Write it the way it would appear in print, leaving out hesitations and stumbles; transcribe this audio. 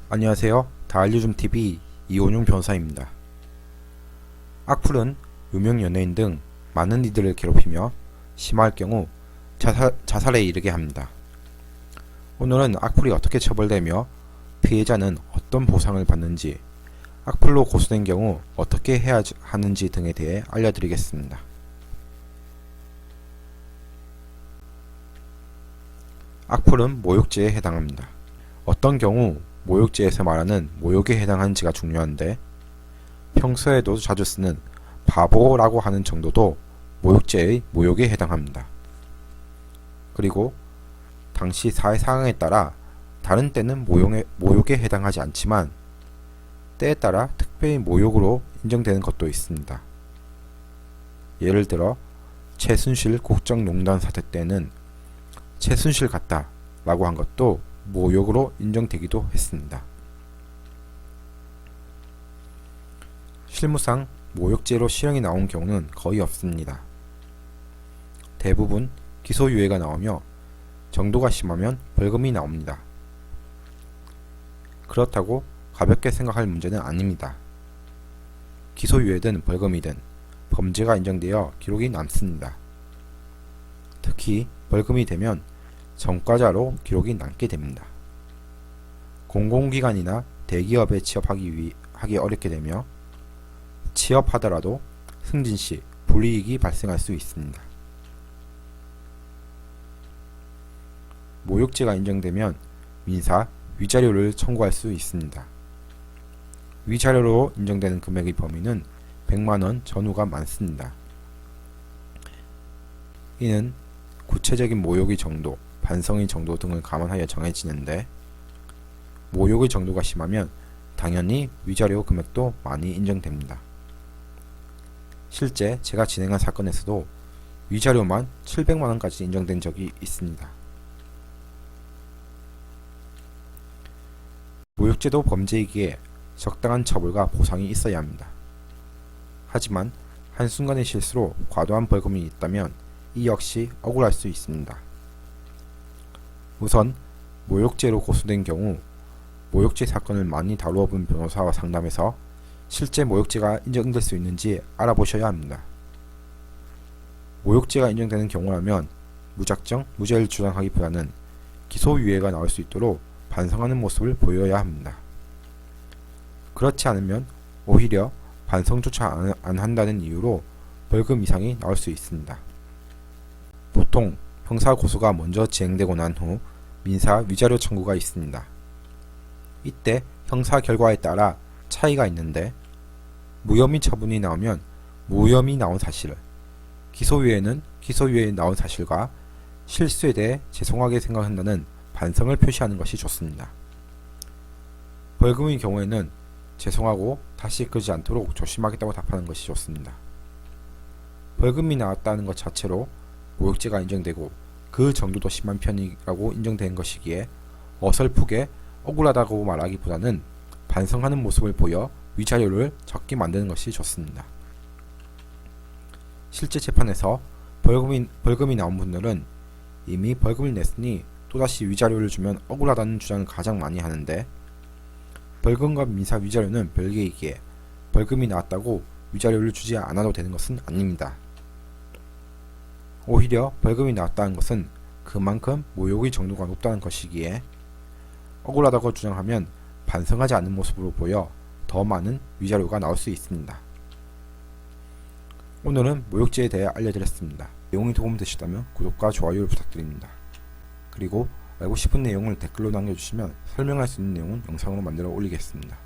안녕하세요. 다 알려줌TV 이온용 변호사입니다. 악플은 유명 연예인 등 많은 이들을 괴롭히며 심할 경우 자살에 이르게 합니다. 오늘은 악플이 어떻게 처벌되며 피해자는 어떤 보상을 받는지, 악플로 고소된 경우 어떻게 해야 하는지 등에 대해 알려드리겠습니다. 악플은 모욕죄에 해당합니다. 어떤 경우 모욕죄에서 말하는 모욕에 해당하는지가 중요한데, 평소에도 자주 쓰는 바보라고 하는 정도도 모욕죄의 모욕에 해당합니다. 그리고 당시 사회 상황에 따라 다른 때는 모욕에 해당하지 않지만 때에 따라 특별히 모욕으로 인정되는 것도 있습니다. 예를 들어 최순실 국정농단 사태 때는 최순실 같다 라고 한 것도 모욕으로 인정되기도 했습니다. 실무상 모욕죄로 실형이 나온 경우는 거의 없습니다. 대부분 기소유예가 나오며 정도가 심하면 벌금이 나옵니다. 그렇다고 가볍게 생각할 문제는 아닙니다. 기소유예든 벌금이든 범죄가 인정되어 기록이 남습니다. 특히 벌금이 되면 전과자로 기록이 남게 됩니다. 공공기관이나 대기업에 취업하기 어렵게 되며 취업하더라도 승진시 불이익이 발생할 수 있습니다. 모욕죄가 인정되면 민사 위자료를 청구할 수 있습니다. 위자료로 인정되는 금액의 범위는 100만원 전후가 많습니다. 이는 구체적인 모욕의 정도, 반성의 정도 등을 감안하여 정해지는데, 모욕의 정도가 심하면 당연히 위자료 금액도 많이 인정됩니다. 실제 제가 진행한 사건에서도 위자료만 700만원까지 인정된 적이 있습니다. 모욕죄도 범죄이기에 적당한 처벌과 보상이 있어야 합니다. 하지만 한순간의 실수로 과도한 벌금이 있다면 이 역시 억울할 수 있습니다. 우선 모욕죄로 고소된 경우 모욕죄 사건을 많이 다루어 본 변호사와 상담해서 실제 모욕죄가 인정될 수 있는지 알아보셔야 합니다. 모욕죄가 인정되는 경우라면 무작정 무죄를 주장하기보다는 기소유예가 나올 수 있도록 반성하는 모습을 보여야 합니다. 그렇지 않으면 오히려 반성조차 안 한다는 이유로 벌금 이상이 나올 수 있습니다. 보통 형사 고소가 먼저 진행되고 난 후 민사 위자료 청구가 있습니다. 이때 형사 결과에 따라 차이가 있는데, 무혐의 처분이 나오면 무혐의 나온 사실을, 기소유예는 기소유예에 나온 사실과 실수에 대해 죄송하게 생각한다는 반성을 표시하는 것이 좋습니다. 벌금의 경우에는 죄송하고 다시 그러지 않도록 조심하겠다고 답하는 것이 좋습니다. 벌금이 나왔다는 것 자체로 모욕죄가 인정되고 그 정도도 심한 편이라고 인정된 것이기에 어설프게 억울하다고 말하기보다는 반성하는 모습을 보여 위자료를 적게 만드는 것이 좋습니다. 실제 재판에서 벌금이 나온 분들은 이미 벌금을 냈으니 또다시 위자료를 주면 억울하다는 주장을 가장 많이 하는데, 벌금과 민사 위자료는 별개이기에 벌금이 나왔다고 위자료를 주지 않아도 되는 것은 아닙니다. 오히려 벌금이 나왔다는 것은 그만큼 모욕의 정도가 높다는 것이기에 억울하다고 주장하면 반성하지 않는 모습으로 보여 더 많은 위자료가 나올 수 있습니다. 오늘은 모욕죄에 대해 알려드렸습니다. 내용이 도움되셨다면 구독과 좋아요를 부탁드립니다. 그리고 알고 싶은 내용을 댓글로 남겨주시면 설명할 수 있는 내용은 영상으로 만들어 올리겠습니다.